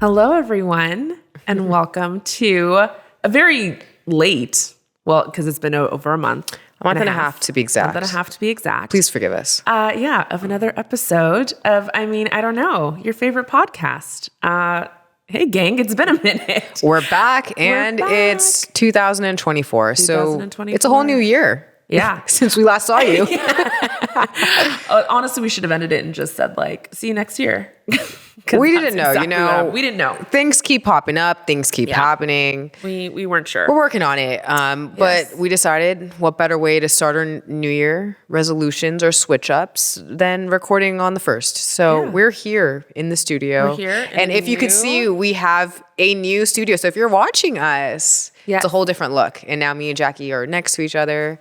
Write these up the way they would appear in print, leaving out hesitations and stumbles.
Hello, everyone, and welcome to a very late, well, because it's been over a month. A month and a half to be exact. Month and a half to be exact. Please forgive us. Of another episode of, I don't know, your favorite podcast. Hey, gang, it's been a minute. We're back, and it's 2024, so it's a whole new year. Yeah. Since we last saw you. Honestly, we should have ended it and just said, see you next year. We didn't know, we didn't know. Things keep popping up. Things keep happening. We weren't sure. We're working on it. But we decided what better way to start our new year resolutions or switch ups than recording on the 1st. So we're here in the studio. We're here. And if you could see, we have a new studio. So if you're watching us, it's a whole different look. And now me and Jackie are next to each other.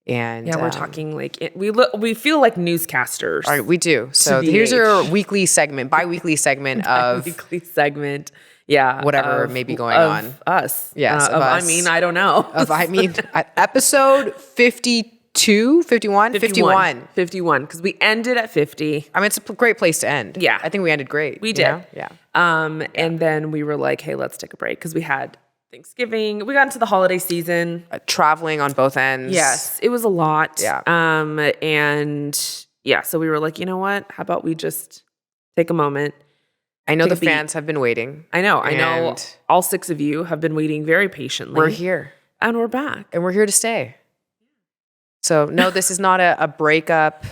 And we're talking we feel like newscasters. All right, we do. So here's our weekly segment, bi-weekly segment of weekly segment. Yeah. Whatever may be going on. Us. Yes. Of us. I don't know. Episode 52, 51? 51. 51. Because we ended at 50. I mean, it's a great place to end. Yeah. I think we ended great. We did. Yeah. And then we were like, hey, let's take a break. Because we had Thanksgiving. We got into the holiday season. Traveling on both ends. Yes, it was a lot. Yeah. So we were like, you know what? How about we just take a moment? I know the fans have been waiting. I know. All 6 of you have been waiting very patiently. We're here. And we're back. And we're here to stay. So, no, this is not a breakup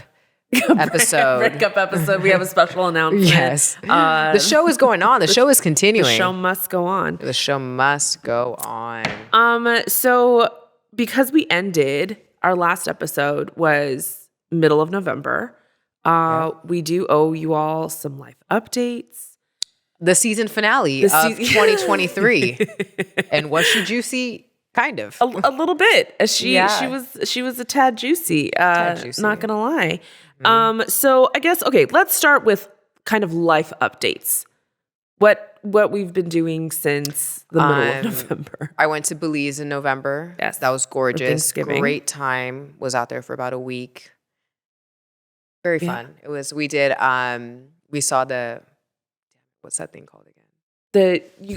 episode. Breakup episode. We have a special announcement. Yes. The show is going on. The show is continuing. The show must go on. The show must go on. So because we ended, our last episode was middle of November. We do owe you all some life updates. The season finale of 2023. And was she juicy? Kind of. A little bit. She was a tad juicy. Not gonna lie. So I guess let's start with kind of life updates. What we've been doing since the middle of November. I went to Belize in November. Yes. That was gorgeous. Thanksgiving. Great time. Was out there for about a week. Very fun. It was. We did. We saw what's that thing called again?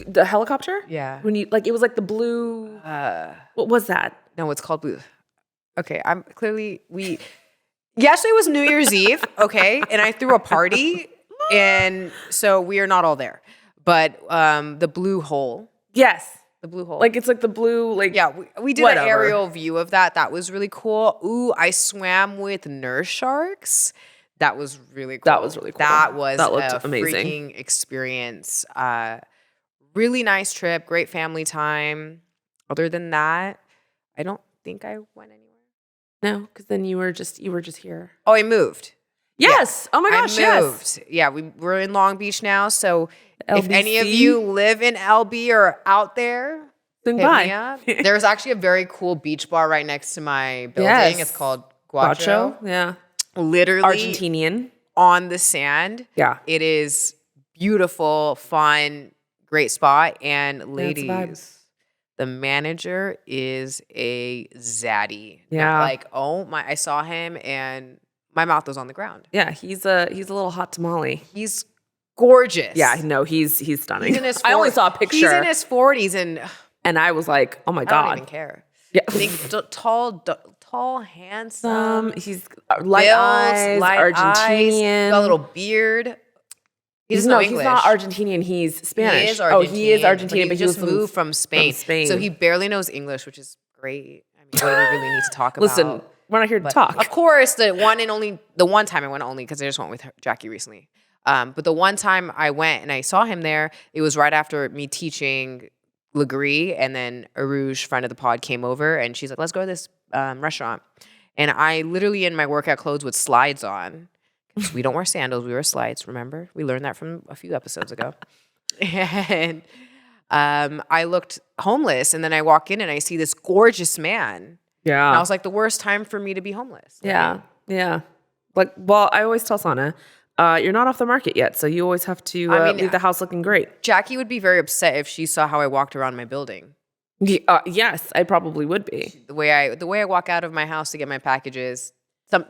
The helicopter? Yeah. When you it was like the blue. What was that? No, it's called blue. Okay, Yesterday was New Year's Eve. Okay, and I threw a party, and so we are not all there. But the blue hole. Yes. The blue hole. It's like the blue, Yeah, we did an aerial view of that. That was really cool. Ooh, I swam with nurse sharks. That was really cool. That was really cool. That looked amazing. Freaking experience. Really nice trip. Great family time. Other than that, I don't think I went anywhere. No, because then you were just here. Oh, I moved. Yes. Oh my gosh, I moved. Yeah, we're in Long Beach now. So LBC? If any of you live in LB or out there, hit me up. There's actually a very cool beach bar right next to my building. Yes. It's called Guacho. Yeah. Literally Argentinian. On the sand. Yeah. It is beautiful, fun, great spot. And ladies, the manager is a zaddy. Yeah. I saw him and my mouth was on the ground. Yeah, he's a little hot tamale. He's gorgeous. Yeah, no, he's stunning. He's in his 40s. I only saw a picture. He's in his 40s and I was like, oh my God. I don't even care. Yeah. Tall, handsome. He's light eyes, Argentinian. Got a little beard. He's not Argentinian. He's Spanish. He is Argentinian. He is Argentinian, but he just moved from Spain. So he barely knows English, which is great. I mean, what do we really need to talk about? Listen, we're not here to talk. Of course, the one time I went only because I just went with Jackie recently. But the one time I went and I saw him there, it was right after me teaching Legree, and then Arouge, friend of the pod, came over and she's like, let's go to this restaurant. And I literally in my workout clothes with slides on. We don't wear sandals, we wear slides, remember? We learned that from a few episodes ago. And I looked homeless, and then I walk in and I see this gorgeous man. Yeah. And I was like, the worst time for me to be homeless. Yeah. I always tell Sana, you're not off the market yet, so you always have to leave the house looking great. Jackie would be very upset if she saw how I walked around my building. Yes, I probably would be. The way I walk out of my house to get my packages.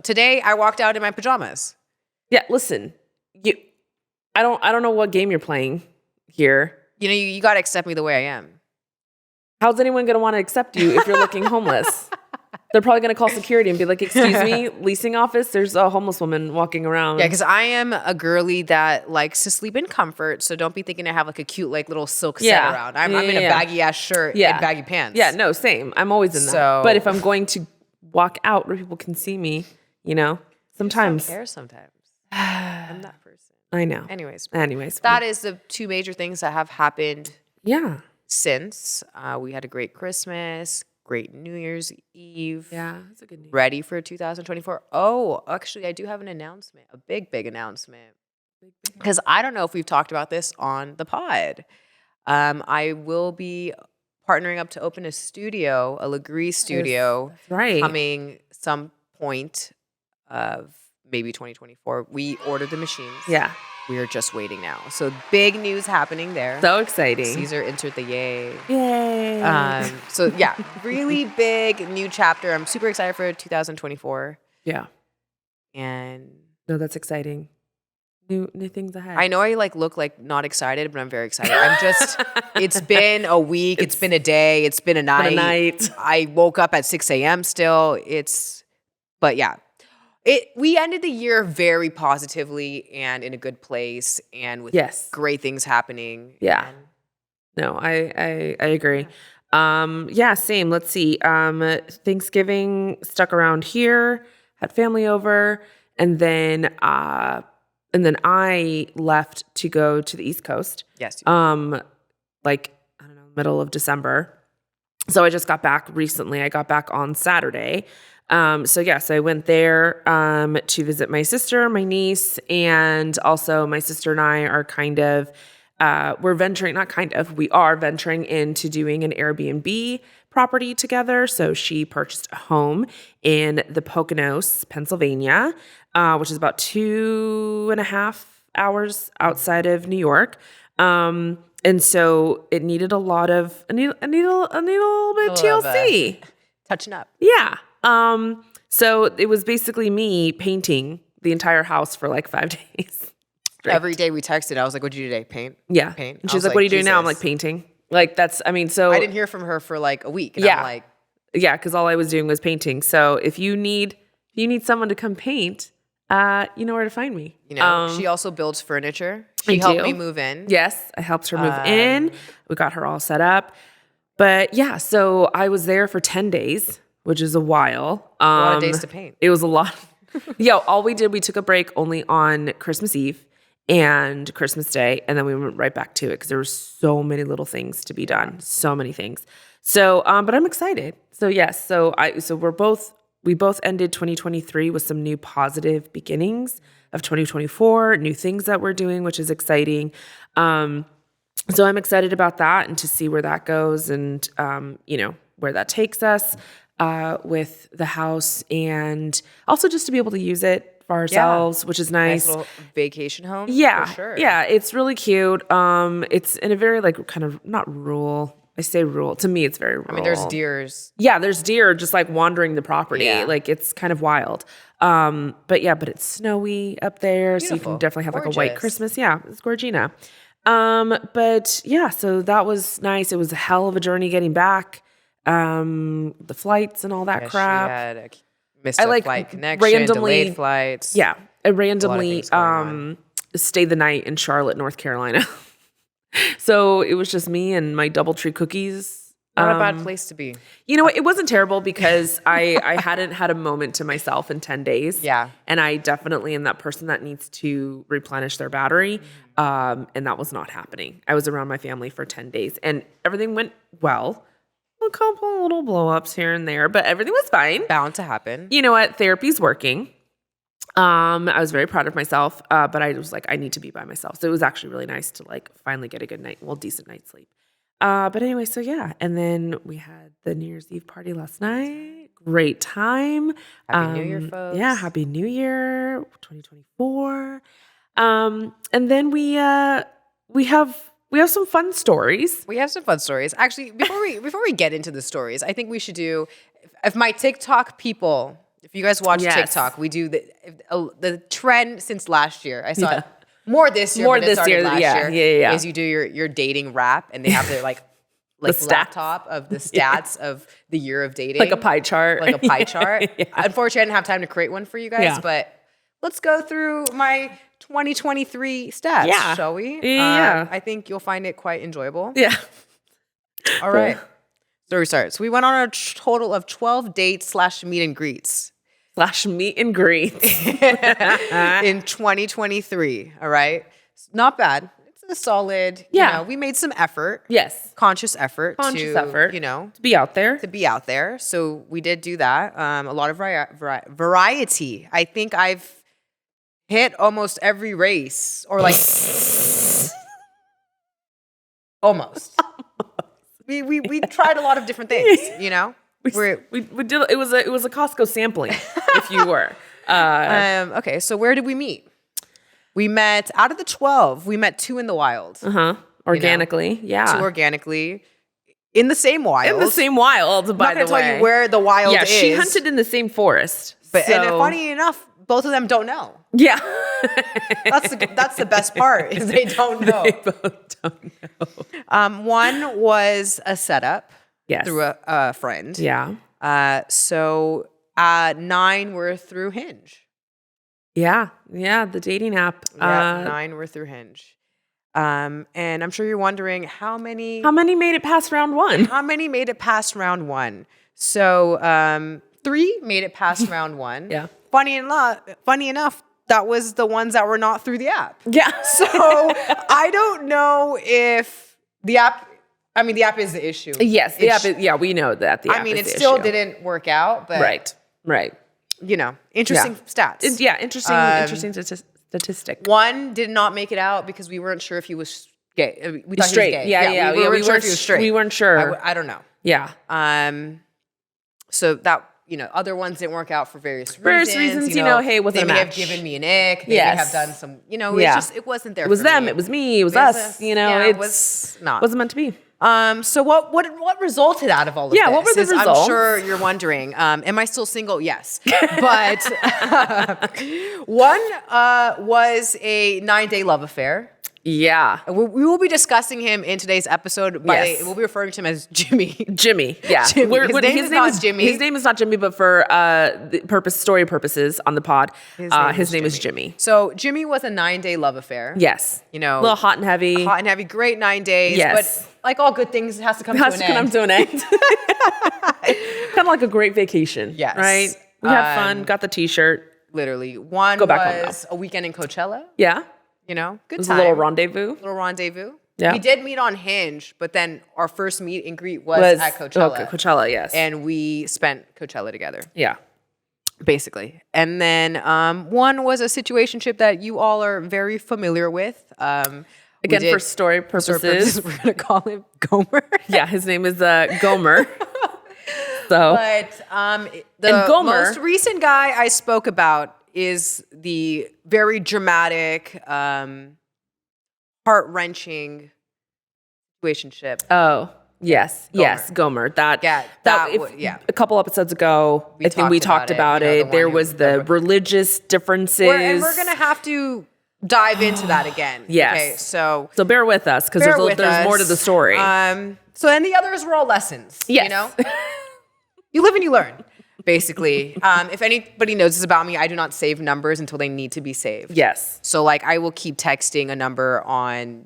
Today I walked out in my pajamas. Yeah, listen, I don't know what game you're playing. here. You know, you got to accept me the way I am. How's anyone going to want to accept you if you're looking homeless? They're probably going to call security and be like, excuse me, leasing office, there's a homeless woman walking around. Yeah, because I am a girly that likes to sleep in comfort. So don't be thinking I have like a cute like little silk set around. I'm in a baggy ass shirt and baggy pants. Yeah, no, same. I'm always in that. But if I'm going to walk out where people can see me, you know, sometimes. I don't care sometimes. I'm that person. I know. Anyways. That is the two major things that have happened since. We had a great Christmas. Great New Year's Eve. Yeah, that's a good news. Ready for 2024. Oh, actually, I do have an announcement, a big announcement. Because I don't know if we've talked about this on the pod. I will be partnering up to open a studio, a Legree studio. That's right. Coming some point of maybe 2024. We ordered the machines. Yeah. We are just waiting now. So big news happening there. So exciting. Caesar entered the yay. Yay. So yeah, really big new chapter. I'm super excited for 2024. Yeah. And no, that's exciting. New things ahead. I know I look like not excited, but I'm very excited. I'm just, it's been a week. It's been a day. It's been a night. I woke up at 6 a.m. still. But yeah. We ended the year very positively and in a good place and with great things happening. Yeah. No, I agree. Same. Let's see. Thanksgiving stuck around here, had family over, and then I left to go to the East Coast. Yes. Middle of December. So I just got back recently. I got back on Saturday. So I went there to visit my sister, my niece, and also my sister and I are we are venturing into doing an Airbnb property together. So she purchased a home in the Poconos, Pennsylvania, which is about 2.5 hours outside of New York. And so it needed a little bit TLC. Touching up. Yeah. So it was basically me painting the entire house for 5 days. Every day we texted. I was like, what'd you do today? Paint? Yeah. Paint? And she's like, what are you doing now? I'm like, painting. So I didn't hear from her for a week. And I'm like, yeah, because all I was doing was painting. So if you need someone to come paint, you know where to find me. She also builds furniture. She helped me move in. Yes, I helped her move in. We got her all set up. But yeah, so I was there for 10 days, which is a while. A lot of days to paint. It was a lot. All we did, we took a break only on Christmas Eve and Christmas Day, and then we went right back to it because there were so many little things to be done, so many things. So, but I'm excited. So yes, we both ended 2023 with some new positive beginnings of 2024, new things that we're doing, which is exciting. So I'm excited about that and to see where that goes and, where that takes us with the house and also just to be able to use it for ourselves, which is nice. Nice little vacation home. Yeah. For sure. Yeah. It's really cute. It's in a very kind of not rural. I say rural. To me, it's very rural. I mean, there's deers. Yeah. There's deer just wandering the property. Yeah. It's kind of wild. But it's snowy up there. Beautiful. So you can definitely have Gorgeous. a white Christmas. Yeah. It's Gorgina. But yeah, so that was nice. It was a hell of a journey getting back. The flights and all that crap. She had missed a flight connection, delayed flights. Yeah. I randomly stayed the night in Charlotte, North Carolina. So it was just me and my DoubleTree cookies. Not a bad place to be. You know what? It wasn't terrible because I hadn't had a moment to myself in 10 days. Yeah. And I definitely am that person that needs to replenish their battery. And that was not happening. I was around my family for 10 days and everything went well. A couple little blow-ups here and there, but everything was fine. Bound to happen. You know what? Therapy's working. I was very proud of myself, but I was I need to be by myself. So it was actually really nice to finally get a good decent night's sleep. But anyway, so yeah. And then we had the New Year's Eve party last night. Great time. Happy New Year, folks. Yeah, Happy New Year 2024. And then we have some fun stories. We have some fun stories. Actually, before we get into the stories, I think we should do if my TikTok people, if you guys watch TikTok, we do the trend since last year. I saw it More this year, More but it this started year. last Yeah, year. yeah. Is you do your dating rap, and they have their like stats. laptop of the stats of the year of dating, Like a pie chart. like a pie chart. Yeah. Unfortunately, I didn't have time to create one for you guys, but let's go through my 2023 stats, shall we? Yeah. I think you'll find it quite enjoyable. Yeah. All right. So we start. So we went on a total of 12 dates / meet and greets. / meet and greets. In 2023. All right. Not bad. It's a solid, you know, we made some effort. Yes. Conscious effort. To, you know. To be out there. To be out there. So we did do that. A lot of variety. I think I've hit almost every race or like almost. We tried a lot of different things, you know? We did it was a Costco sampling, if you were. Okay, so where did we meet? We met out of the 12, we met 2 in the wild. Organically, you know? Yeah. 2 organically. In the same wild. In the same wild, by the way. I'm not going to tell you where the wild is. Yeah, she hunted in the same forest. But and funny enough, both of them don't know. Yeah. That's the best part, is they don't know. They both don't know. One was a setup. Yes. Through a friend. Yeah. So 9 were through Hinge. Yeah. Yeah. The dating app. 9 were through Hinge. And I'm sure you're wondering how many made it past round 1? How many made it past round 1? So 3 made it past round 1. Yeah. Funny enough, that was the ones that were not through the app. Yeah. So I don't know if the app. I mean, the app is the issue. Yes, the app is, we know that the app is the issue. I mean, it still didn't work out, but right. You know, interesting stats. Interesting statistic. 1 did not make it out because we weren't sure if he was gay. We thought straight. he was gay. Yeah. We weren't sure if he was straight. We weren't sure. I don't know. Yeah. So that, you know, other ones didn't work out for various reasons. You know, hey, wasn't a match. They may have given me an ick. They may have done some, you know, it wasn't there. It was them. Me. It was me. It was us. You know, it was not. Wasn't meant to be. So what resulted out of all of this? Yeah, what were the results? I'm sure you're wondering. Am I still single? Yes. But one was a 9-day love affair. Yeah. We will be discussing him in today's episode. We'll be referring to him as Jimmy. Jimmy, yeah. Jimmy. His name is not Jimmy. His name is not Jimmy, but for story purposes on the pod, his name is Jimmy. So Jimmy was a 9-day love affair. Yes. You know. A little hot and heavy. Great 9 days. Yes. But like all good things, it has to come to an end. Kind of like a great vacation. Yes. Right? We had fun, got the t-shirt. Literally. One was a weekend in Coachella. Yeah. You know, good time. It was a little rendezvous. Yeah. We did meet on Hinge, but then our first meet and greet was at Coachella. Coachella, yes. And we spent Coachella together. Yeah. Basically. And then one was a situationship that you all are very familiar with. Again, for story purposes. We're going to call him Gomer. Yeah, his name is Gomer. But the most recent guy I spoke about is the very dramatic, heart-wrenching situationship. Oh, yes. Gomer. Yes, Gomer. A couple episodes ago, I think we talked about it. There was the religious differences. And we're going to have to dive into that again. Yes. Okay, so bear with us because there's more to the story. So and the others were all lessons. Yes. You know? You live and you learn. Basically, if anybody knows this about me, I do not save numbers until they need to be saved. Yes. So like I will keep texting a number on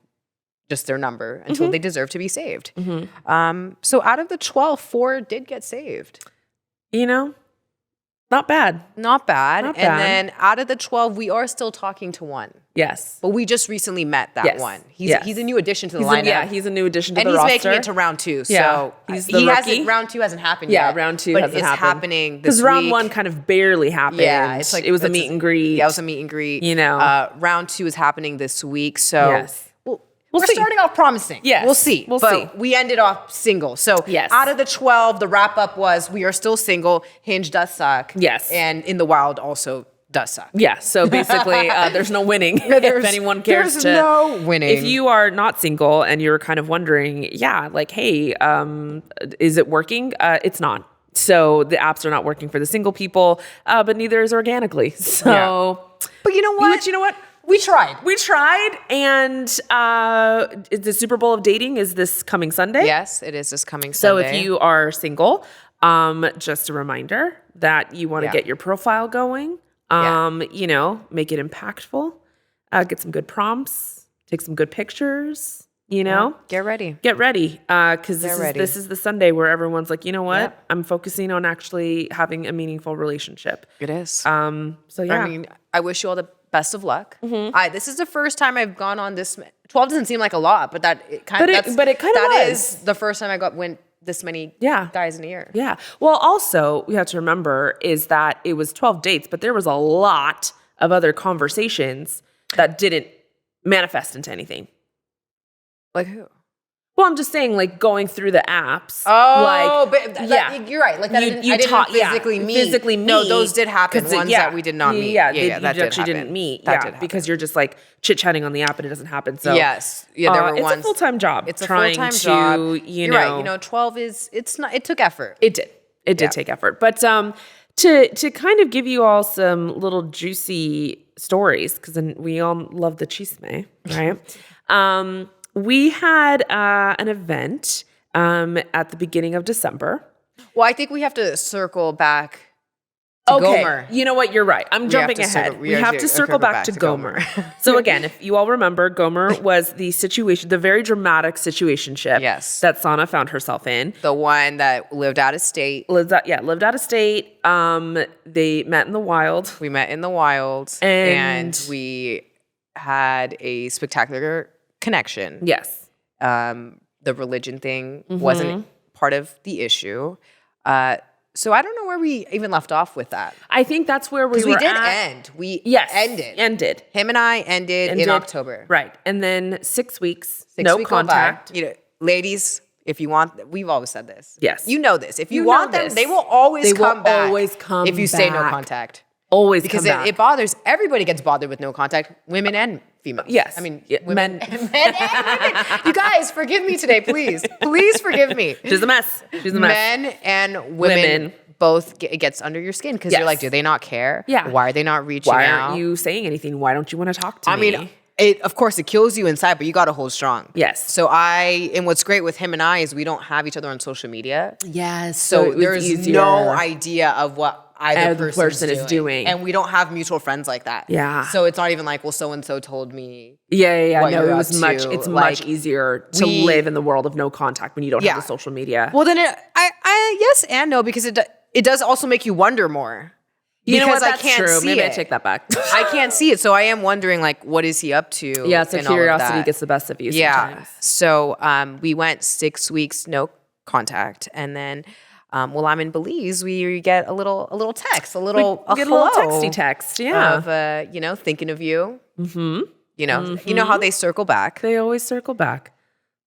just their number until they deserve to be saved. So out of the 12, 4 did get saved. You know, not bad. Not bad. And then out of the 12, we are still talking to 1. Yes. But we just recently met that one. He's a new addition to the lineup. He's a new addition to the roster. roster. And he's making it to round 2. Yeah, So round 2 hasn't happened yet. Yeah, round 2 hasn't happened. But it's happening this week. Because round 1 kind of barely happened. Yeah. It's like, it was a meet and greet. Yeah, it was a meet and greet. You know. Round 2 is happening this week. So yes. We're starting off promising. Yes. We'll see. But we ended off single. So out of the 12, the wrap up was we are still single. Hinge does suck. Yes. And In the Wild also does suck. Yeah. So basically, there's no winning. If anyone cares there's no winning. If you are not single and you're kind of wondering, like, hey, is it working? It's not. So the apps are not working for the single people, but neither is organically. So, but you know what? We tried. And the Super Bowl of dating is this coming Sunday. Yes, it is this coming So Sunday. if you are single, just a reminder that you want to get your profile going. You know, make it impactful. Get some good prompts. Take some good pictures. You know, get ready. Because this is the Sunday where everyone's like, you know what? Yep. I'm focusing on actually having a meaningful relationship. It is. So yeah. I mean, I wish you all the best of luck. This is the first time I've gone on this. 12 doesn't seem like a lot, but it kind of is the first time I went this many guys in a year. Yeah. Well, also we have to remember is that it was 12 dates, but there was a lot of other conversations that didn't manifest into anything. Like who? Well, I'm just saying, like, going through the apps. Oh, but you're right. Like, that I didn't physically meet. No, those did happen. Ones that we did not meet. That actually didn't meet. That did happen. Because you're just, like, chit-chatting on the app and it doesn't happen. So yes. Yeah, there were it's ones. It's a full-time job. It's a full-time job. You're right. You know, 12 is, it took effort. It did. It did take effort. But to kind of give you all some little juicy stories, because we all love the chisme, right? We had an event at the beginning of December. Well, I think we have to circle back to Gomer. You know what? You're right. I'm jumping ahead. We have to circle back to Gomer. So again, if you all remember, Gomer was the very dramatic situationship that Sana found herself in. The one that lived out of state. Lived out of state. They met in the wild. We met in the wild. And we had a spectacular connection. Yes. The religion thing wasn't part of the issue. So I don't know where we even left off with that. I think that's where we did end. We ended. Him and I ended in October. Right. And then 6 weeks, no contact. You know, ladies, if you want, we've always said this. Yes. You know this. If you want them, they will always come back. If you say no contact. Always because come back. It bothers, everybody gets bothered with no contact, women and females. Yes. I mean, men and women. You guys, forgive me today, please. Please forgive me. She's a mess. Men and women. Both it gets under your skin because you're like, do they not care? Yeah. Why are they not reaching out? Why aren't you saying anything? Why don't you want to talk to me? I mean, of course, it kills you inside, but you got to hold strong. Yes. So and what's great with him and I is we don't have each other on social media. Yes. So there's no idea of what either person is doing. And we don't have mutual friends like that. Yeah. So it's not even like, well, so-and-so told me. Yeah. No, it's much easier to live in the world of no contact when you don't have the social media. Well, then I yes and no, because it does also make you wonder more. You know what? That's I can't true. See Maybe it. I take that back. I can't see it. So I am wondering, like, what is he up to? Yeah, so curiosity gets the best of you sometimes. So we went 6 weeks, no contact. And then while I'm in Belize, we get a little text, a little texty text, of thinking of you. Mm-hmm. You know how they circle back. They always circle back.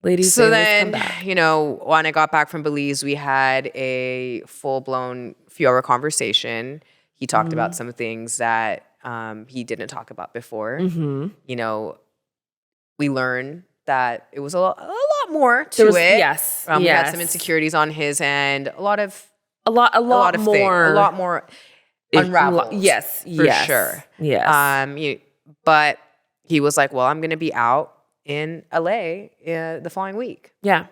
Ladies, so then, when I got back from Belize, we had a full-blown few-hour conversation. He talked about some things that he didn't talk about before. Mm-hmm. You know, we learned that it was a lot more to it. Yes. We had some insecurities on his end. A lot more unraveled. Yes. For sure. Yes. But he was like, well, I'm going to be out in LA the following week. Yeah.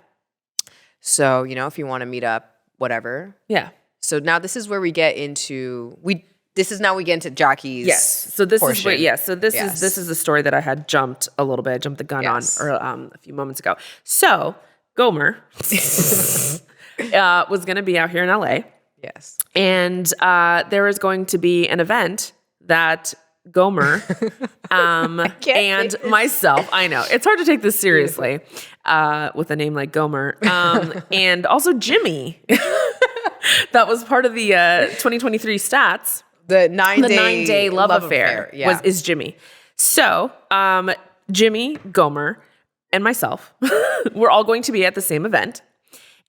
So, if you want to meet up, whatever. Yeah. So now this is where we get into Jackie's. Yes. So this portion. This is the story that I had jumped a little bit. I jumped the gun on a few moments ago. So Gomer was going to be out here in LA. Yes. And there is going to be an event that Gomer and myself, I know it's hard to take this seriously with a name like Gomer, and also Jimmy. That was part of the 2023 stats. The 9-day love affair is Jimmy. So Jimmy, Gomer, and myself, we're all going to be at the same event.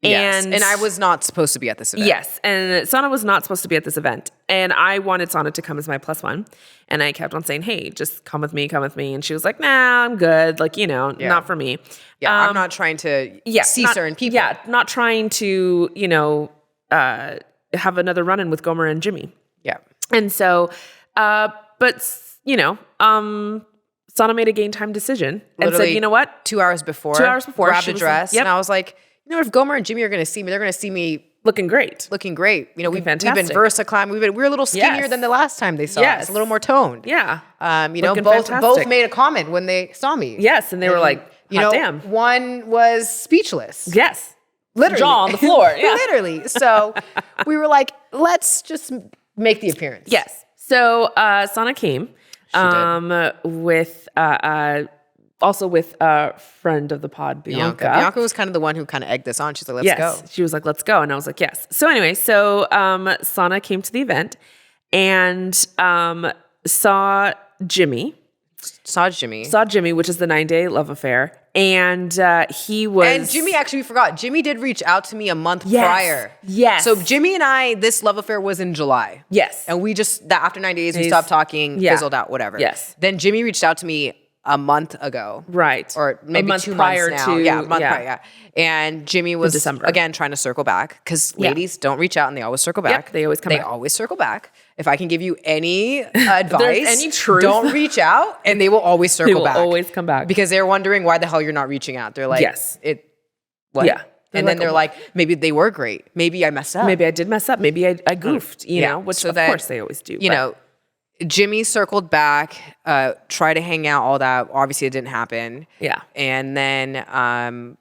Yes. And I was not supposed to be at this event. Yes. And Sana was not supposed to be at this event. And I wanted Sana to come as my plus one. And I kept on saying, hey, just come with me. And she was like, nah, I'm good. Like, not for me. Yeah, I'm not trying to see certain people. Yeah, not trying to, have another run-in with Gomer and Jimmy. Yeah. And so, Sana made a game time decision and Literally said, you know what? 2 hours before. Grabbed a dress. And I was like, you know, if Gomer and Jimmy are going to see me, they're going to see me looking great. Looking great. You know, we've been fantastic. VersaClimb. We're a little skinnier than the last time they saw us. A little more toned. Yeah. You know, both made a comment when they saw me. Yes. And they were like, damn. One was speechless. Yes. Literally. Jaw on the floor. Yeah. Literally. So we were like, let's just make the appearance. Yes. So Sana came with also with a friend of the pod, Bianca. Bianca was kind of the one who kind of egged this on. She's like, let's go. She was like, let's go. And I was like, yes. So anyway, Sana came to the event and saw Jimmy. Saw Jimmy, which is the 9-day love affair. And he was... And Jimmy, actually, we forgot. Jimmy did reach out to me a month prior. Yes. So Jimmy and I, this love affair was in July. Yes. And we just, after 9 days, we stopped talking, fizzled out, whatever. Yes. Then Jimmy reached out to me a month ago. Right. Or maybe a month 2 months now. A month prior, And Jimmy was, again, trying to circle back. Because ladies don't reach out and they always circle back. Yep, they always come back. They always circle back. If I can give you any advice, any truth, don't reach out and they will always circle back. They will always come back. Because they're wondering why the hell you're not reaching out. They're like, what? Yeah. And then they're like, maybe they were great. Maybe I messed up. Maybe I did mess up. Maybe I goofed, you know, which of course they always do. You know, Jimmy circled back, tried to hang out, all that. Obviously, it didn't happen. Yeah. And then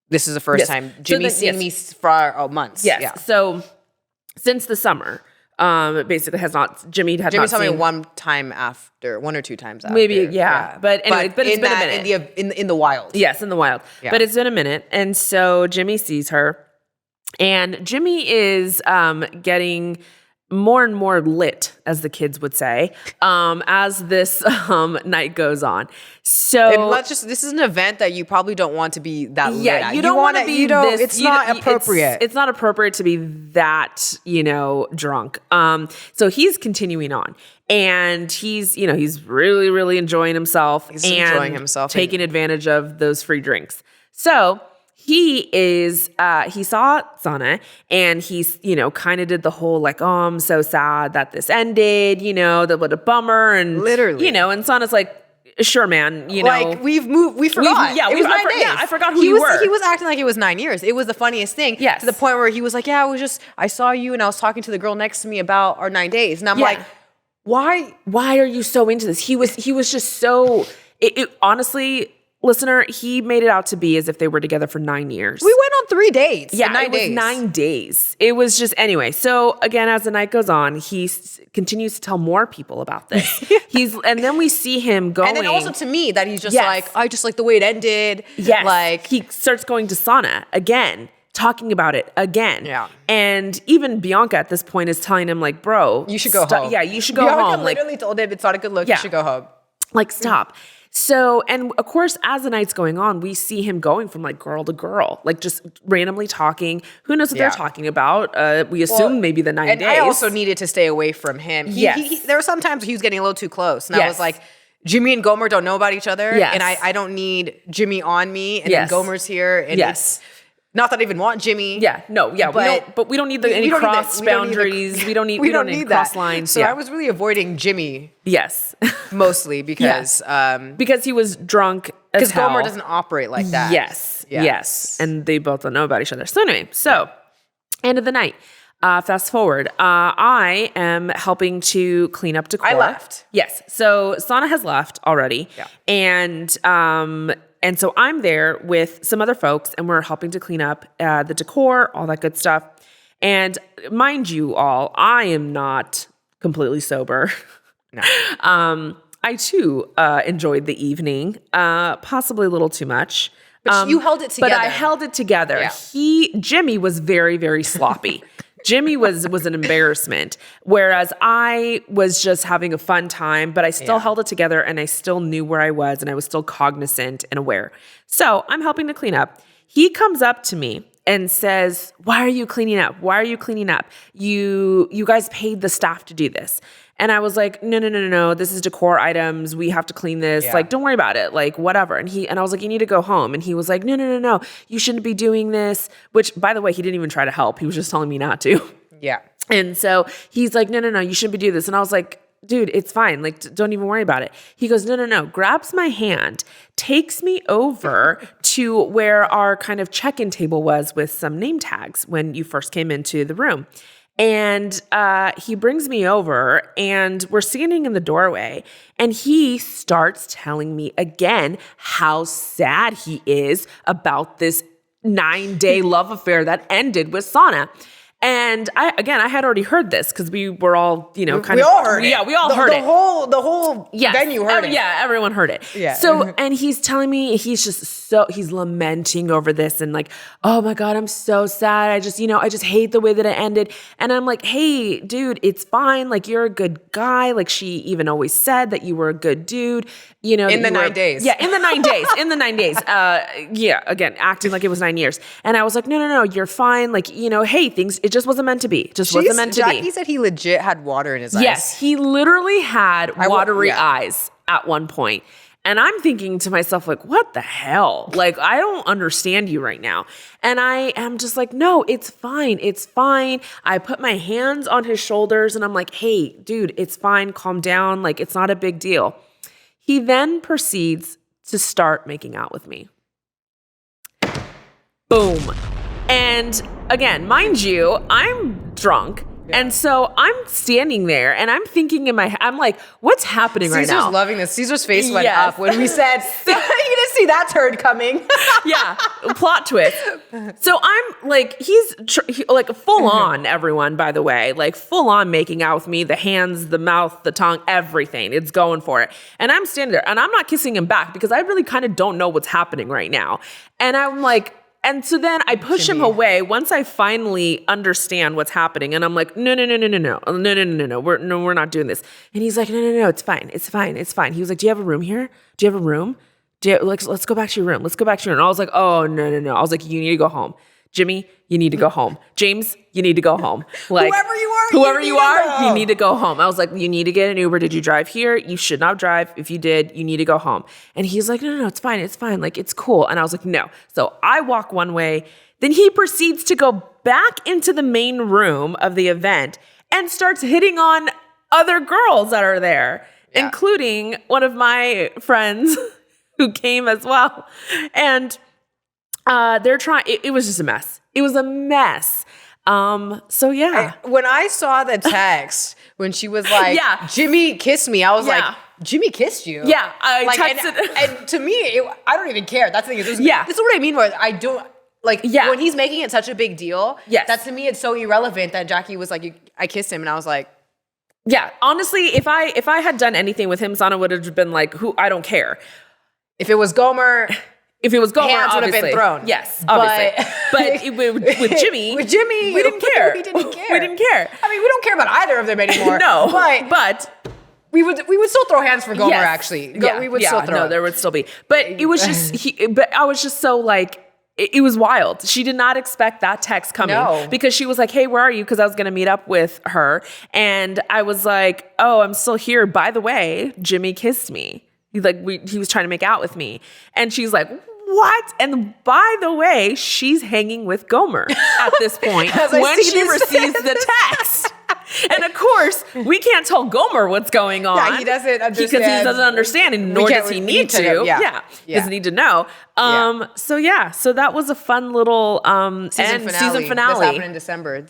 this is the first time Jimmy's seen me for months. Yes. Yeah. So since the summer, basically Jimmy saw me one or two times after. Maybe, yeah. But anyway, but it's been a minute. In the wild. Yes, in the wild. Yeah. But it's been a minute. And so Jimmy sees her. And Jimmy is getting more and more lit, as the kids would say, as this night goes on. So and this is an event that you probably don't want to be that lit at. You don't want to be this. It's not appropriate. It's not appropriate to be that, drunk. So he's continuing on. And he's really, really enjoying himself. Taking advantage of those free drinks. So he saw Sana and he's, kind of did the whole like, oh, I'm so sad that this ended, that what a bummer. And literally, and Sana's like, sure, man, like we forgot. It was 9 days. Yeah, I forgot who you were. He was acting like it was 9 years. It was the funniest thing. Yes. To the point where he was like, yeah, it was just, I saw you and I was talking to the girl next to me about our 9 days. And I'm like, why are you so into this? He was just so, honestly, listener, he made it out to be as if they were together for 9 years. We went on 3 dates. Yeah, it was 9 days. It was just, anyway. So again, as the night goes on, he continues to tell more people about this. And then we see him going. And then also to me that he's just like, I just like the way it ended. Yes. Like he starts going to Sana again, talking about it again. Yeah. And even Bianca at this point is telling him like, bro, you should go home. Yeah, you should go Bianca home. Literally told him it's not a good look. You should go home. Like, stop. So, and of course, as the night's going on, we see him going from like girl to girl, like just randomly talking. Who knows what they're talking about? We assume maybe the 9 days. I also needed to stay away from him. There were some times he was getting a little too close. And I was like, Jimmy and Gomer don't know about each other. Yes. And I don't need Jimmy on me. And then Gomer's here. And it's not that I even want Jimmy. Yeah, no, yeah. But we don't need any cross boundaries. We don't need cross lines. So I was really avoiding Jimmy. Yes. Mostly because he was drunk as hell. Because Gomer doesn't operate like that. Yes. And they both don't know about each other. So anyway, end of the night. Fast forward. I am helping to clean up decor. I left. Yes. So Sana has left already. Yeah. And so I'm there with some other folks and we're helping to clean up the decor, all that good stuff. And mind you all, I am not completely sober. No. I too enjoyed the evening, possibly a little too much. But you held it together. But I held it together. Yeah. Jimmy was very, very sloppy. Jimmy was an embarrassment, whereas I was just having a fun time, but I still held it together and I still knew where I was and I was still cognizant and aware. So I'm helping to clean up. He comes up to me and says, why are you cleaning up? Why are you cleaning up? You guys paid the staff to do this. And I was like, no. This is decor items. We have to clean this. Yeah. Like, don't worry about it. Like, whatever. And I was like, you need to go home. And he was like, no. You shouldn't be doing this. Which, by the way, he didn't even try to help. He was just telling me not to. Yeah. And so he's like, no. You shouldn't be doing this. And I was like, dude, it's fine. Like, don't even worry about it. He goes, no, grabs my hand, takes me over to where our kind of check-in table was with some name tags when you first came into the room. And he brings me over and we're standing in the doorway and he starts telling me again how sad he is about this 9-day love affair that ended with Sana. And I had already heard this because we were all, we all heard it. Yeah, we all heard it. The whole venue heard it. Yeah, everyone heard it. Yeah. So, and he's telling me, he's lamenting over this and like, oh my God, I'm so sad. I just hate the way that it ended. And I'm like, hey, dude, it's fine. Like, you're a good guy. Like, she even always said that you were a good dude. In the 9 days. Yeah, in the 9 days. In the 9 days. Again, acting like it was 9 years. And I was like, no, you're fine. Like, hey, it just wasn't meant to be. Wasn't meant to be. Jackie said he legit had water in his eyes. Yes, he literally had watery eyes at one point. And I'm thinking to myself, like, what the hell? Like, I don't understand you right now. And I am just like, no, it's fine. It's fine. I put my hands on his shoulders and I'm like, hey, dude, it's fine. Calm down. Like, it's not a big deal. He then proceeds to start making out with me. Boom. And again, mind you, I'm drunk. Yeah. And so I'm standing there and I'm thinking in my head, I'm like, what's happening right now? Caesar's loving this. Caesar's face went up when we said, you didn't see that turd coming. Yeah. Plot twist. So I'm like, he's like full on, everyone, by the way, like full on making out with me, the hands, the mouth, the tongue, everything. It's going for it. And I'm standing there and I'm not kissing him back because I really kind of don't know what's happening right now. And I'm like, and so then I push him away once I finally understand what's happening. And I'm like, no. We're not doing this. And he's like, no, it's fine. He was like, do you have a room here? Do you have a room? Let's go back to your room. And I was like, oh, no. I was like, you need to go home. Jimmy, you need to go home. James, you need to go home. Like, whoever you are, you need to go home. I was like, you need to get an Uber. Did you drive here? You should not drive. If you did, you need to go home. And he's like, no, it's fine. Like, it's cool. And I was like, no. So I walk one way. Then he proceeds to go back into the main room of the event and starts hitting on other girls that are there, including one of my friends who came as well. And they're trying, it was just a mess. It was a mess. So yeah. When I saw the text, when she was like, Jimmy kissed me, I was like, Jimmy kissed you? Yeah. I texted. And to me, I don't even care. That's the thing. This is what I mean, where I don't, when he's making it such a big deal, that to me, it's so irrelevant that Jackie was like, I kissed him, and I was like, yeah, honestly, if I had done anything with him, Sana would have been like, I don't care. If it was Gomer, hands obviously would have been thrown. Yes, obviously. But with Jimmy, we didn't care. We didn't care. We didn't care. I mean, we don't care about either of them anymore. No, but we would still throw hands for Gomer. Actually, we would still throw. No, there would still be. But it was just But I was just so like. It was wild. She did not expect that text coming because she was like, hey, where are you? Because I was going to meet up with her. And I was like, oh, I'm still here. By the way, Jimmy kissed me. He was trying to make out with me. And she's like, what? And by the way, she's hanging with Gomer at this point when she receives the text. And of course, we can't tell Gomer what's going on. Yeah, he doesn't understand. Because he doesn't understand, and nor does he need to. He doesn't need to know. So that was a fun little season finale. This happened in December.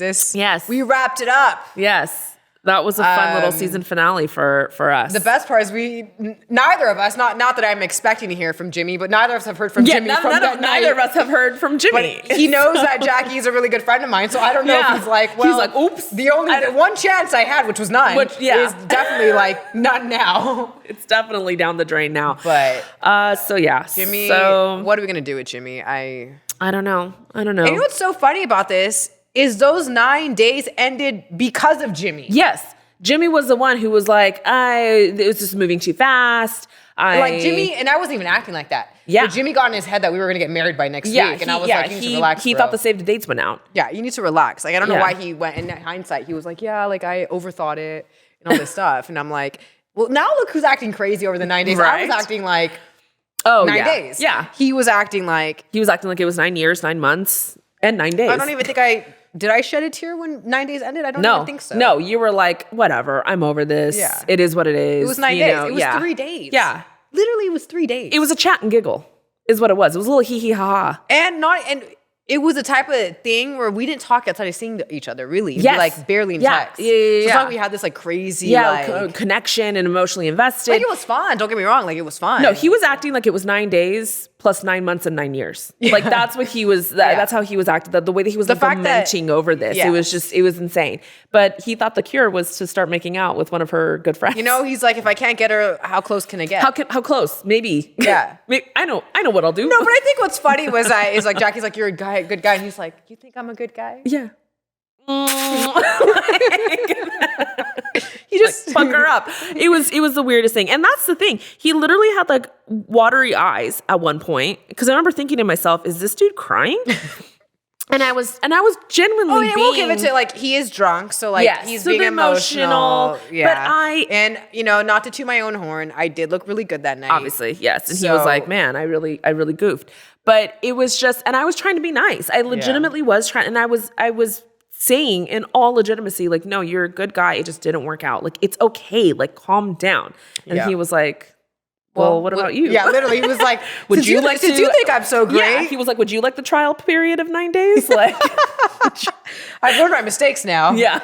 We wrapped it up. Yes. That was a fun little season finale for us. The best part is neither of us, not that I'm expecting to hear from Jimmy, but neither of us have heard from Jimmy. Neither of us have heard from Jimmy. But he knows that Jackie's a really good friend of mine, so I don't know if he's like, well, oops. The one chance I had, which was none, is definitely like not now. It's definitely down the drain now. But Jimmy. So what are we gonna do with Jimmy? I don't know. And you know what's so funny about this? Is those 9 days ended because of Jimmy. Yes. Jimmy was the one who was like, it was just moving too fast. Jimmy, and I wasn't even acting like that. Yeah. But Jimmy got in his head that we were going to get married by next week. And I was like, you need to relax, He thought the save the dates went out. Yeah, you need to relax. Like, I don't know why he went, in hindsight, he was like, I overthought it and all this stuff. And I'm like, well, now look who's acting crazy over the 9 days. Right? I was acting like 9 days. Yeah. He was acting like it was 9 years, 9 months, and 9 days. I don't even think I did I shed a tear when 9 days ended? I don't even think so. No, you were like, whatever, I'm over this. Yeah. It is what it is. It was 9 days. It was 3 days. Yeah. Literally, it was 3 days. It was a chat and giggle is what it was. It was a little hee hee ha ha. And it was a type of thing where we didn't talk outside of seeing each other, really. Yes. We like barely in text. Yeah. So it's not like we had this like crazy connection and emotionally invested. Like it was fun. Don't get me wrong. Like it was fun. No, he was acting like it was 9 days plus 9 months and 9 years. Yeah. Like that's what he was. That's how he was acting. The way that he was lamenting over this, it was insane. But he thought the cure was to start making out with one of her good friends. You know, he's like, if I can't get her, how close can I get? How close? Maybe. Yeah. I know what I'll do. No, but I think what's funny is like Jackie's like, you're a good guy, and he's like, you think I'm a good guy? Yeah. He just fuck her up. It was the weirdest thing. And that's the thing. He literally had like watery eyes at one point. Because I remember thinking to myself, is this dude crying? And I was genuinely being... we'll give it to, like, he is drunk, so, like, he's being emotional. Yeah. But and, you know, not to toot my own horn, I did look really good that night. Obviously, yes. And he was like, man, I really goofed. But it was just... And I was trying to be nice. I legitimately was trying... And I was saying in all legitimacy, like, no, you're a good guy. It just didn't work out. Like, it's okay. Like, calm down. And he was like... Well, what about you? Yeah, literally. He was like, would you like did you think I'm so great? Yeah, he was like, would you like the trial period of 9 days? Like, I've learned my mistakes now. Yeah.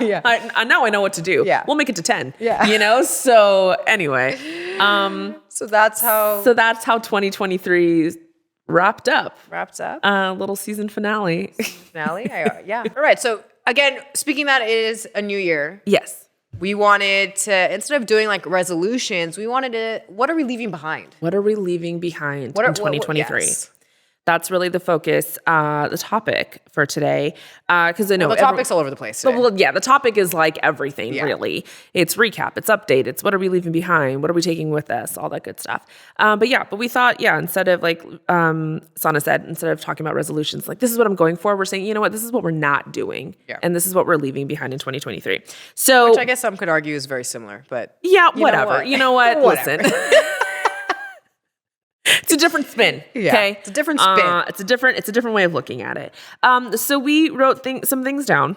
Now I know what to do. Yeah. We'll make it to 10. Yeah. You know? So anyway. So that's how 2023 wrapped up. Little season finale. Yeah. All right. So again, speaking that it is a new year. Yes. We wanted to, instead of doing like resolutions, what are we leaving behind? What are we leaving behind in 2023? Yes. That's really the focus, the topic for today. Because I know the topic's all over the place today. Well, yeah, the topic is like everything, really. It's recap, it's update, it's what are we leaving behind, what are we taking with us, all that good stuff. But we thought, instead of like Sana said, instead of talking about resolutions, like this is what I'm going for, we're saying, you know what, this is what we're not doing. Yeah. And this is what we're leaving behind in 2023. So, which I guess some could argue is very similar, but whatever. You know what? Listen. It's a different spin. Okay, it's a different spin. It's a different way of looking at it. So we wrote some things down,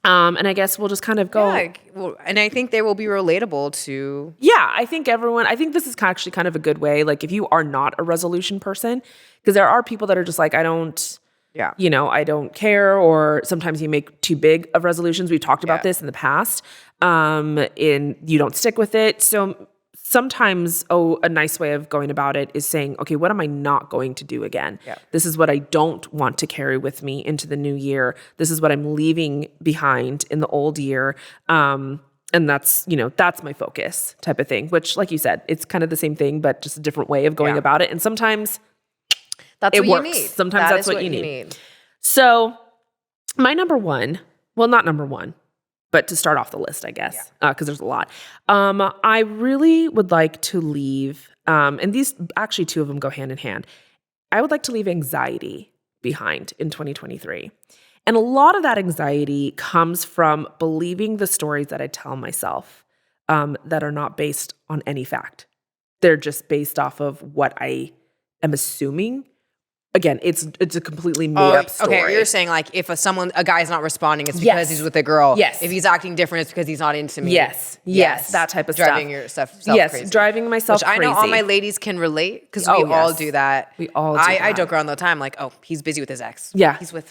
and I guess we'll just kind of go. Yeah, and I think they will be relatable to. Yeah, I think this is actually kind of a good way. Like, if you are not a resolution person, because there are people that are just like, I don't. Yeah. I don't care, or sometimes you make too big of resolutions. We've talked about this in the past. And you don't stick with it, so. Sometimes, a nice way of going about it is saying, okay, what am I not going to do again? Yeah. This is what I don't want to carry with me into the new year. This is what I'm leaving behind in the old year. And that's my focus type of thing, which, like you said, it's kind of the same thing, but just a different way of going about it. And sometimes it works. You need. Sometimes that's what you need. So my number one, well, not number one, but to start off the list, I guess, because there's a lot. I really would like to leave, and these actually two of them go hand in hand. I would like to leave anxiety behind in 2023. And a lot of that anxiety comes from believing the stories that I tell myself that are not based on any fact. They're just based off of what I am assuming. Again, it's a completely made up story. Okay, you're saying like if a guy's not responding, it's because he's with a girl. Yes. If he's acting different, it's because he's not into me. Yes, that type of driving stuff. Yourself crazy. Driving myself crazy. I know all my ladies can relate because we all do that. We all do that. I joke around all the time like, oh, he's busy with his ex. Yeah. He's with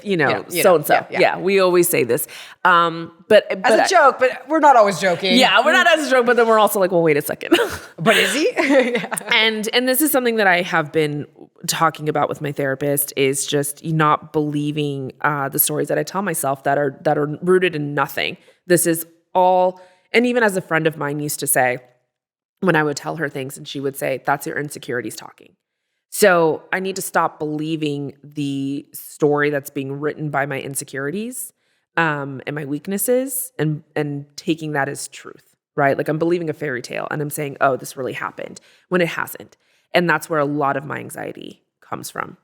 so-and-so. Yeah, we always say this. But as a joke, but we're not always joking. Yeah, we're not as a joke, but then we're also like, well, wait a second. But is he? And this is something that I have been talking about with my therapist, is just not believing the stories that I tell myself that are rooted in nothing. This is all, and even as a friend of mine used to say, when I would tell her things and she would say, that's your insecurities talking. So I need to stop believing the story that's being written by my insecurities and my weaknesses and taking that as truth, right? Like I'm believing a fairy tale and I'm saying, oh, this really happened when it hasn't. And that's where a lot of my anxiety comes from.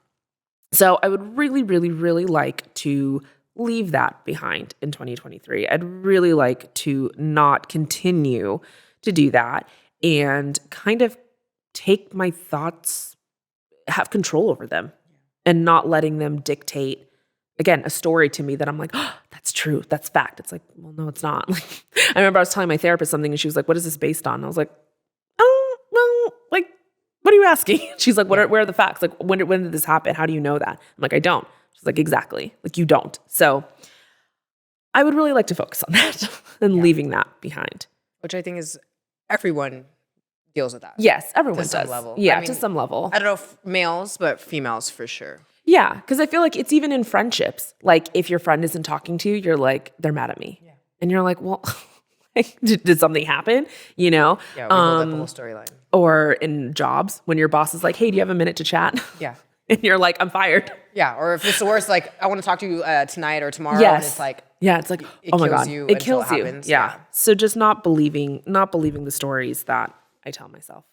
So I would really, really, really like to leave that behind in 2023. I'd really like to not continue to do that and kind of take my thoughts, have control over them and not letting them dictate again, a story to me that I'm like, oh, that's true. That's fact. It's like, well, no, it's not. Like, I remember I was telling my therapist something and she was like, what is this based on? And I was like, oh, well, like, what are you asking? She's like, where are the facts? Like, when did this happen? How do you know that? I'm like, I don't. She's like, exactly. Like, you don't. So I would really like to focus on that and leaving that behind. Which I think is everyone deals with that. Yes, everyone does. To some level. Yeah, I mean, to some level. I don't know if males, but females for sure. Yeah, because I feel like it's even in friendships. Like, if your friend isn't talking to you, you're like, they're mad at me. Yeah. And you're like, well, like, did something happen? You know? Yeah, we build up the whole storyline. Or in jobs, when your boss is like, hey, do you have a minute to chat? Yeah. And you're like, I'm fired. Yeah, or if it's the worst, like, I want to talk to you tonight or tomorrow. Yes. And it's like, yeah, it's like, oh my God. It kills you. Happens. Yeah. So just not believing the stories that I tell myself.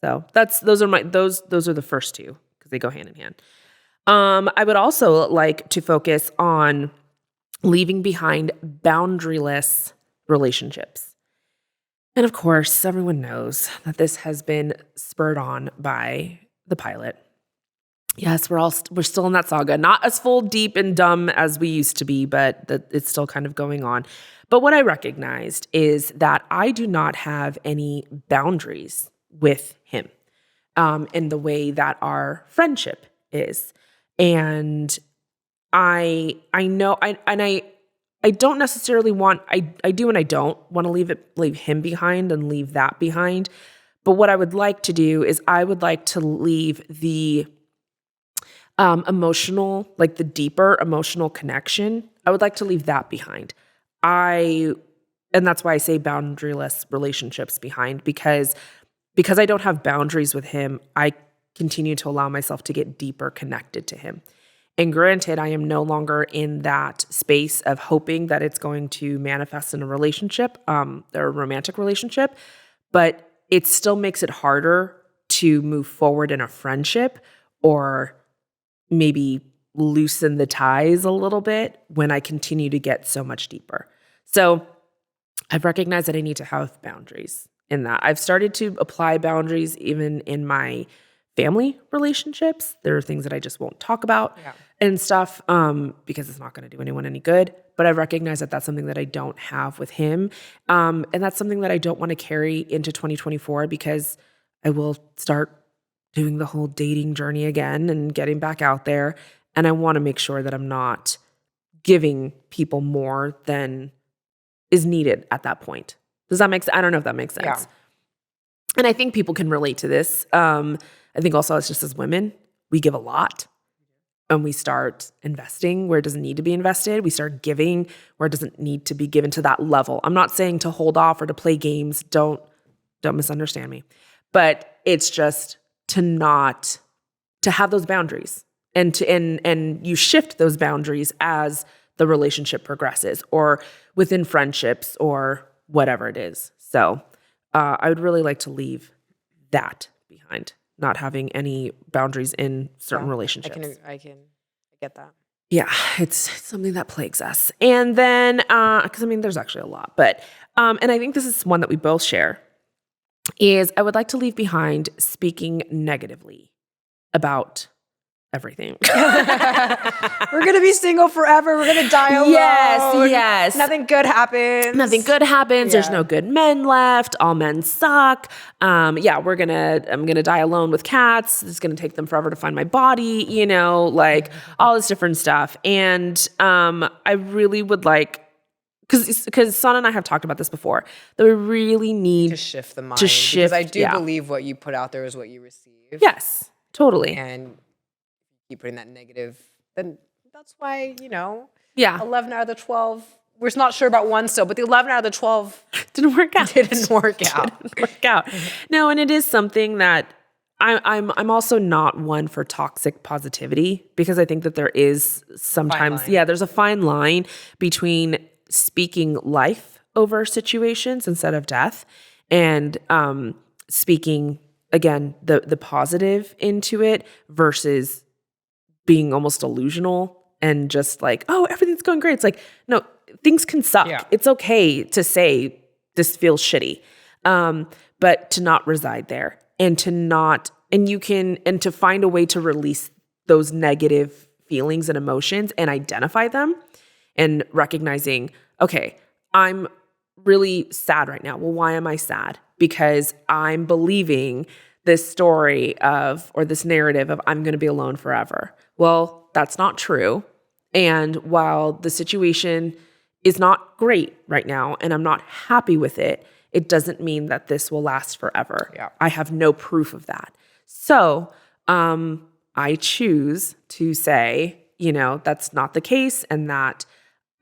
So those are the first two because they go hand in hand. I would also like to focus on leaving behind boundaryless relationships. And of course, everyone knows that this has been spurred on by the pilot. Yes, we're still in that saga. Not as full, deep, and dumb as we used to be, but it's still kind of going on. But what I recognized is that I do not have any boundaries with him in the way that our friendship is. And I know I don't necessarily want I do and I don't want to leave him behind and leave that behind. But what I would like to do is I would like to leave the emotional, like the deeper emotional connection. I would like to leave that behind. And that's why I say boundaryless relationships behind, because I don't have boundaries with him, I continue to allow myself to get deeper connected to him. And granted, I am no longer in that space of hoping that it's going to manifest in a relationship, or a romantic relationship, but it still makes it harder to move forward in a friendship or maybe loosen the ties a little bit when I continue to get so much deeper. So I've recognized that I need to have boundaries in that. I've started to apply boundaries even in my family relationships. There are things that I just won't talk about and stuff because it's not going to do anyone any good. But I recognize that that's something that I don't have with him. And that's something that I don't want to carry into 2024 because I will start doing the whole dating journey again and getting back out there. And I want to make sure that I'm not giving people more than is needed at that point. Does that make sense? I don't know if that makes sense. Yeah. And I think people can relate to this. I think also it's just as women, we give a lot and we start investing where it doesn't need to be invested. We start giving where it doesn't need to be given to that level. I'm not saying to hold off or to play games. Don't misunderstand me. But it's just to have those boundaries and you shift those boundaries as the relationship progresses or within friendships or whatever it is. So I would really like to leave that behind, not having any boundaries in certain relationships. I get that. Yeah, it's something that plagues us. And then, because I mean, there's actually a lot, but, and I think this is one that we both share, is I would like to leave behind speaking negatively about everything. We're going to be single forever. We're going to die alone. Yes. Nothing good happens. Yeah. There's no good men left. All men suck. I'm going to die alone with cats. It's going to take them forever to find my body, like all this different stuff. And I really would like, because Sana and I have talked about this before, that we really need to shift the mind. Because I do believe what you put out there is what you receive. Yes, totally. And keep putting that negative, then that's why, 11 out of the 12, we're not sure about one still, but the 11 out of the 12 didn't work out. No, and it is something that I'm also not one for toxic positivity, because I think that there is sometimes, there's a fine line between speaking life over situations instead of death, and speaking, again, the positive into it versus being almost delusional and just like, oh, everything's going great. It's like, no, things can suck. Yeah. It's okay to say this feels shitty, but to not reside there and to find a way to release those negative feelings and emotions and identify them and recognizing, okay, I'm really sad right now. Well, why am I sad? Because I'm believing this story of, or this narrative of, I'm going to be alone forever. Well, that's not true. And while the situation is not great right now and I'm not happy with it, it doesn't mean that this will last forever. Yeah. I have no proof of that. So I choose to say, that's not the case and that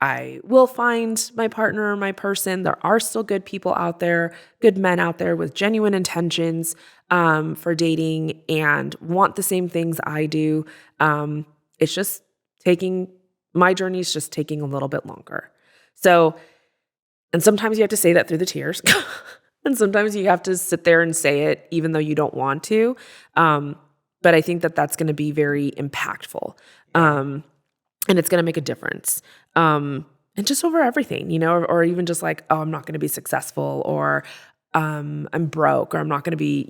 I will find my partner or my person. There are still good people out there, good men out there with genuine intentions for dating and want the same things I do. It's just my journey is just taking a little bit longer. So, and sometimes you have to say that through the tears. And sometimes you have to sit there and say it even though you don't want to. But I think that that's going to be very impactful. And it's going to make a difference. And just over everything, or even just like, oh, I'm not going to be successful, or I'm broke, or I'm not going to be,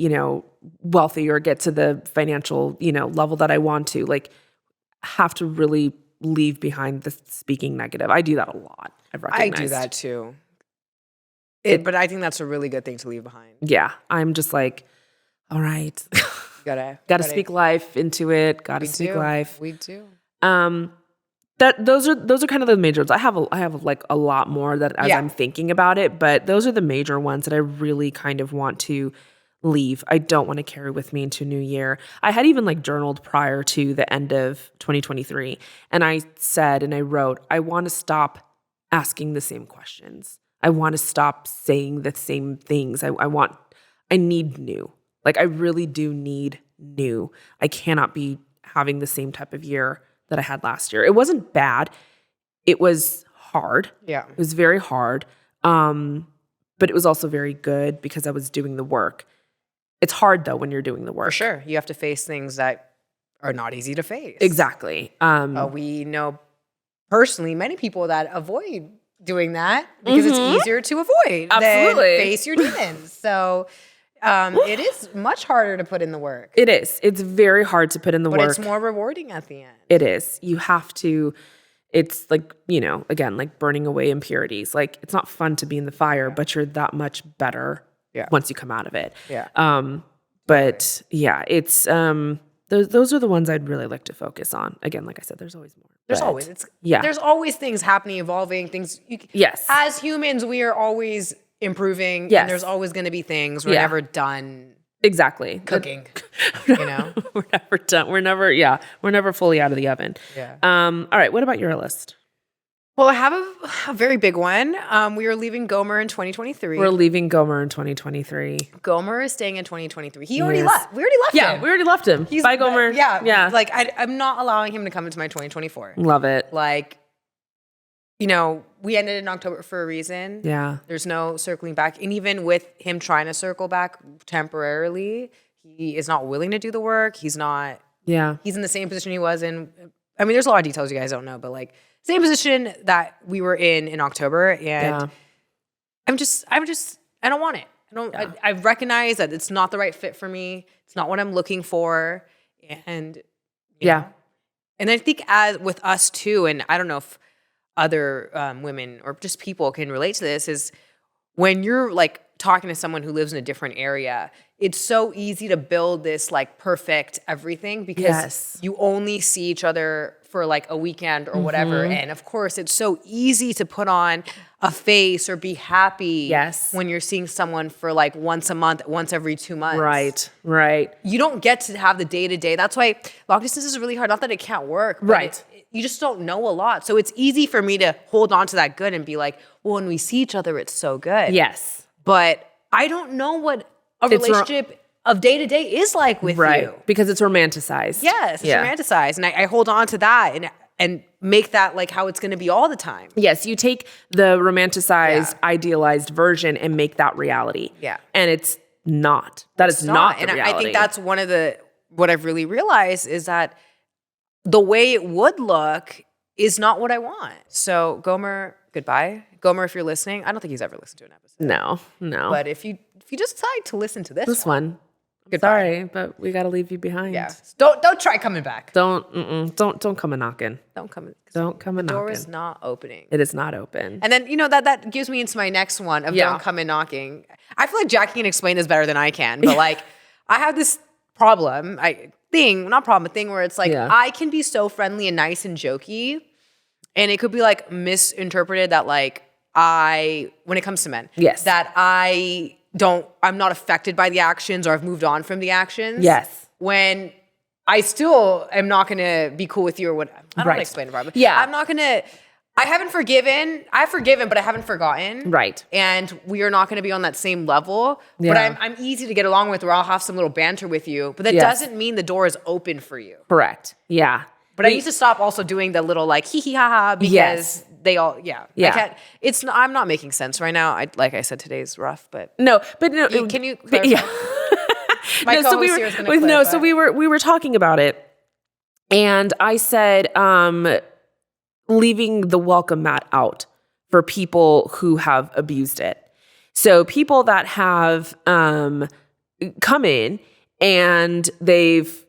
wealthy or get to the financial, level that I want to. Like, have to really leave behind the speaking negative. I do that a lot. I've recognized. I do that too. But I think that's a really good thing to leave behind. Yeah. I'm just like, all right. Gotta speak life into it. Gotta speak life. We do. Those are kind of the major ones. I have like a lot more that as I'm thinking about it, but those are the major ones that I really kind of want to leave. I don't want to carry with me into New Year. I had even like journaled prior to the end of 2023, and I said and I wrote, I want to stop asking the same questions. I want to stop saying the same things. I need new. Like, I really do need new. I cannot be having the same type of year that I had last year. It wasn't bad. It was hard. Yeah. It was very hard. But it was also very good because I was doing the work. It's hard though when you're doing the work. For sure. You have to face things that are not easy to face. Exactly. We know personally many people that avoid doing that because it's easier to avoid than face your demons. So it is much harder to put in the work. It is. It's very hard to put in the work. But it's more rewarding at the end. It is. You have to, it's like, again, like burning away impurities. Like, it's not fun to be in the fire, but you're that much better once you come out of it. Yeah. But yeah, it's, those are the ones I'd really like to focus on. Again, like I said, there's always more. There's always things happening, evolving, things. Yes. As humans, we are always improving. Yes. And there's always going to be things. We're never done. Exactly. Cooking. We're never done. We're never fully out of the oven. Yeah. All right. What about your list? Well, I have a very big one. We are leaving Gomer in 2023. We're leaving Gomer in 2023. Gomer is staying in 2023. He already left. We already left him. Yeah, we already left him. Bye, Gomer. Yeah. Like, I'm not allowing him to come into my 2024. Love it. Like, we ended in October for a reason. Yeah. There's no circling back. And even with him trying to circle back temporarily, he is not willing to do the work. He's not. Yeah. He's in the same position he was in. I mean, there's a lot of details you guys don't know, but like, same position that we were in October. And I don't want it. I recognize that it's not the right fit for me. It's not what I'm looking for. And you know. And I think as with us too, and I don't know if other women or just people can relate to this, is when you're like talking to someone who lives in a different area, it's so easy to build this like perfect everything because you only see each other for like a weekend or whatever. And of course, it's so easy to put on a face or be happy when you're seeing someone for like once a month, once every 2 months. Right. You don't get to have the day-to-day. That's why long distance is really hard. Not that it can't work. But you just don't know a lot. So it's easy for me to hold on to that good and be like, well, when we see each other, it's so good. Yes. But I don't know what a relationship of day-to-day is like with you. Because it's romanticized. Yes, it's romanticized. And I hold on to that and make that like how it's going to be all the time. Yes, you take the romanticized, idealized version and make that reality. Yeah. And it's not. It's not the reality. I think that's one of what I've really realized is that the way it would look is not what I want. So Gomer, goodbye. Gomer, if you're listening, I don't think he's ever listened to an episode. No. But if you just decide to listen to this one, Sorry, but we got to leave you behind. Yeah. Don't try coming back. Don't come a knocking. Don't come a knocking. The door is not opening. It is not open. And then, that gives me into my next one of don't come in knocking. I feel like Jackie can explain this better than I can, but like I have this thing where it's like I can be so friendly and nice and jokey, and it could be like misinterpreted that like when it comes to men, that I'm not affected by the actions or I've moved on from the actions. Yes. When I still am not going to be cool with you or what. I don't want to explain it properly. Yeah. I'm not going to, I've forgiven, but I haven't forgotten. Right. And we are not going to be on that same level. Yeah. But I'm easy to get along with, where I'll have some little banter with you. But that doesn't mean the door is open for you. Correct. Yeah. But I need to stop also doing the little like hee hee ha ha, because they all I can't, I'm not making sense right now. Like I said, today's rough, but no. Can you clarify? Yeah. So we were talking about it, and I said leaving the welcome mat out for people who have abused it. So people that have come in and they've,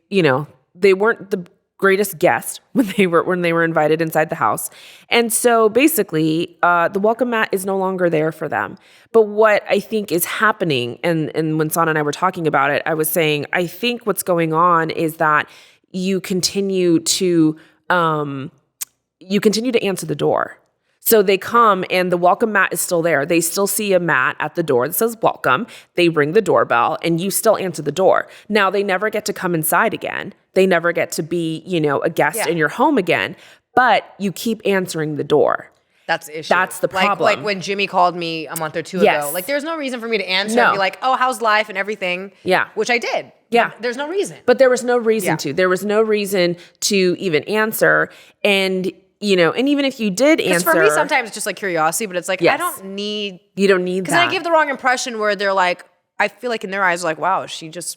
they weren't the greatest guest when they were invited inside the house. And so basically, the welcome mat is no longer there for them. But what I think is happening, and when Sana and I were talking about it, I was saying, I think what's going on is that you continue to answer the door. So they come and the welcome mat is still there. They still see a mat at the door that says welcome. They ring the doorbell and you still answer the door. Now they never get to come inside again. They never get to be, a guest in your home again, but you keep answering the door. That's the issue. That's the problem. Like when Jimmy called me a month or two ago, like there's no reason for me to answer and be like, oh, how's life and everything? Yeah. Which I did. Yeah. There's no reason. But there was no reason to. There was no reason to even answer. And and even if you did answer. For me, sometimes it's just like curiosity, but it's like, I don't need. You don't need that. Because I give the wrong impression where they're like, I feel like in their eyes, like, wow, she just.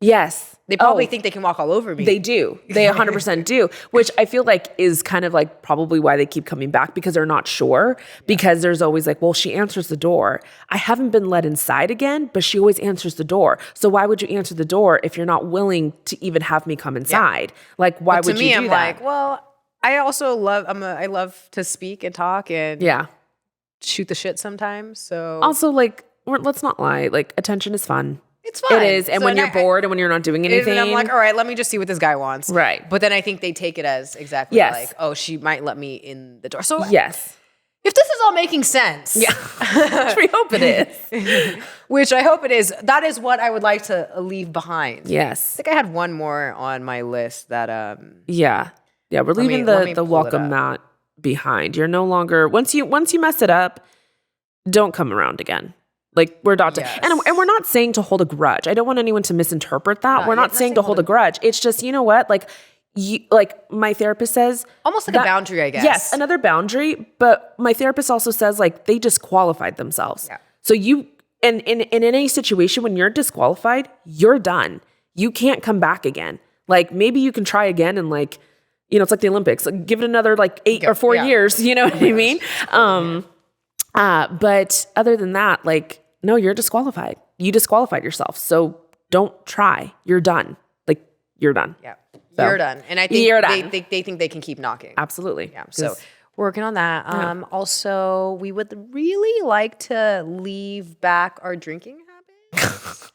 Yes. They probably think they can walk all over me. They do. They 100% do, which I feel like is kind of like probably why they keep coming back, because they're not sure, because there's always like, well, she answers the door. I haven't been let inside again, but she always answers the door. So why would you answer the door if you're not willing to even have me come inside? Like, why would you do that? To me, I'm like, well, I also I love to speak and talk and shoot the shit sometimes. So also, like, let's not lie. Like, attention is fun. It's fun. It is. And so when you're bored and when you're not doing anything. I'm like, all right, let me just see what this guy wants. Right. But then I think they take it as exactly like, oh, she might let me in the door. So yes. If this is all making sense. Yeah. Which we hope it is. Which I hope it is. That is what I would like to leave behind. Yes. I think I had one more on my list that Yeah, we're leaving the welcome mat behind. You're no longer once you mess it up, don't come around again. Like, we're not and we're not saying to hold a grudge. I don't want anyone to misinterpret that. We're not saying to hold a grudge. It's just, you know what? Like, my therapist says, almost like a boundary, I guess. Yes, another boundary. But my therapist also says, like, they disqualified themselves. Yeah. So you and in any situation when you're disqualified, you're done. You can't come back again. Like, maybe you can try again and like, it's like the Olympics. Like, give it another like 8 or 4 years. You know what I mean? But other than that, like, no, you're disqualified. You disqualified yourself. So don't try. You're done. Like, you're done. Yeah. So, you're done. And I think they think they can keep knocking. Absolutely. Yeah. So working on that. Also, we would really like to leave back our drinking habits.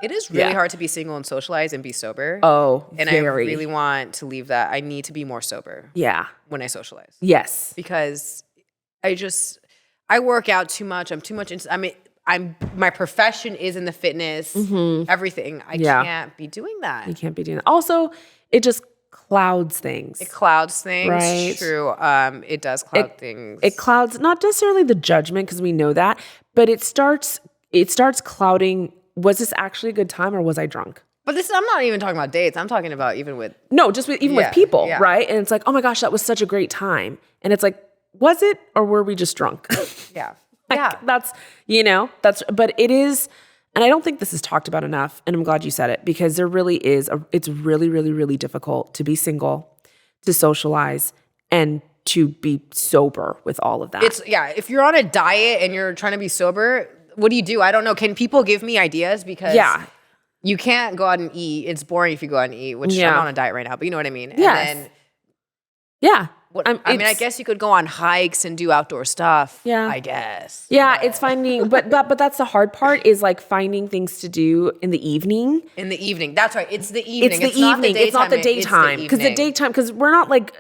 It is really hard to be single and socialize and be sober. Oh, and I really want to leave that. I need to be more sober. Yeah. When I socialize. Yes. Because I work out too much. I'm too much into, my profession is in the fitness, everything. I can't be doing that. You can't be doing that. Also, it just clouds things. It clouds things. Right. True. It does cloud things. It clouds not necessarily the judgment, because we know that, but it starts clouding. Was this actually a good time or was I drunk? But I'm not even talking about dates. I'm talking about even with. No, just with people, right? And it's like, oh my gosh, that was such a great time. And it's like, was it, or were we just drunk? Yeah. But it is, and I don't think this is talked about enough, and I'm glad you said it, because there really is, it's really, really, really difficult to be single, to socialize, and to be sober with all of that. If you're on a diet and you're trying to be sober, what do you do? I don't know. Can people give me ideas? Because you can't go out and eat. It's boring if you go out and eat, which I'm on a diet right now, but you know what I mean? Yes. And then, I guess you could go on hikes and do outdoor stuff. Yeah. I guess. Yeah, it's finding, but that's the hard part is like finding things to do in the evening. In the evening. That's right. It's the evening. It's not the daytime. Because we're not like,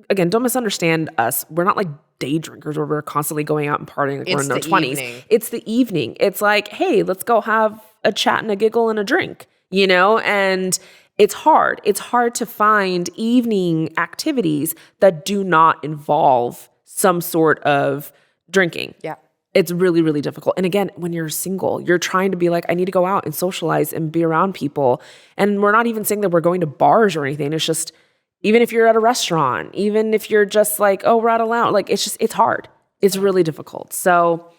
again, don't misunderstand us. We're not like day drinkers where we're constantly going out and partying like we're in our 20s. It's the evening. It's like, hey, let's go have a chat and a giggle and a drink, you know? And it's hard. It's hard to find evening activities that do not involve some sort of drinking. Yeah. It's really, really difficult. And again, when you're single, you're trying to be like, I need to go out and socialize and be around people. And we're not even saying that we're going to bars or anything. It's just, even if you're at a restaurant, even if you're just like, oh, we're out of lounge, like it's hard. It's really difficult. So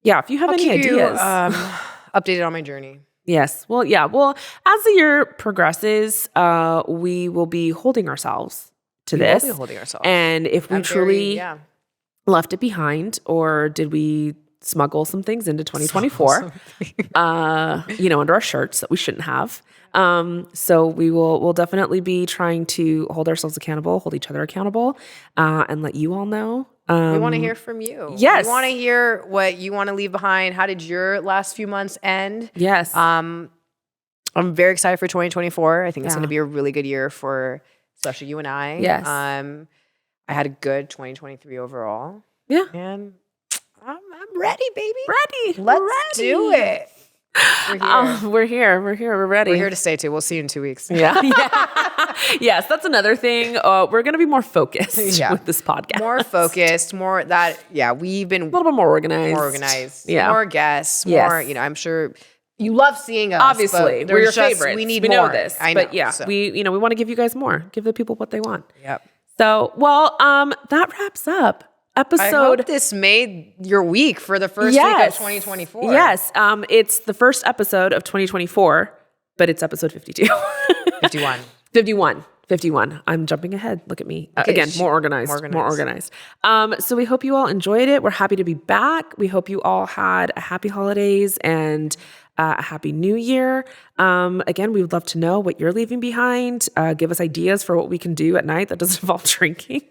yeah, if you have any ideas. Updated on my journey. Yes. Well, yeah. Well, as the year progresses, we will be holding ourselves to this. We will be holding ourselves. And if we truly left it behind, or did we smuggle some things into 2024, under our shirts that we shouldn't have. So we'll definitely be trying to hold ourselves accountable, hold each other accountable, and let you all know. We want to hear from you. Yes. We want to hear what you want to leave behind. How did your last few months end? Yes. I'm very excited for 2024. I think it's going to be a really good year for especially you and I. Yes. I had a good 2023 overall. Yeah. And I'm ready, baby. Ready. Let's do it. We're here. We're ready. We're here to stay too. We'll see you in 2 weeks. Yeah. Yes, that's another thing. We're going to be more focused with this podcast. More focused, we've been a little bit more organized. More guests, more, I'm sure you love seeing us. Obviously, we're your favorites. We need more. Know this. I know. But yeah, so. we want to give you guys more. Give the people what they want. Yep. So, well, that wraps up episode. I hope this made your week for the first week of 2024. Yes. It's the first episode of 2024, but it's episode 52. 51. I'm jumping ahead. Look at me. Okay, again, more organized. So we hope you all enjoyed it. We're happy to be back. We hope you all had a happy holidays and a happy new year. Again, we would love to know what you're leaving behind. Give us ideas for what we can do at night that doesn't involve drinking.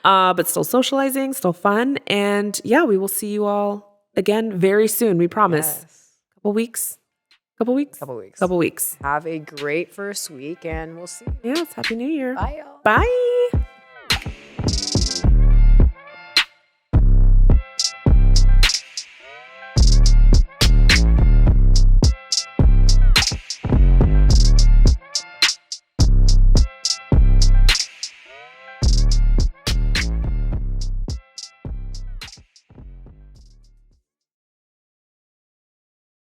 But still socializing, still fun. And yeah, we will see you all again very soon. We promise. Yes. Couple weeks. Have a great first week and we'll see you. Yes. Happy New Year. Bye, y'all. Bye.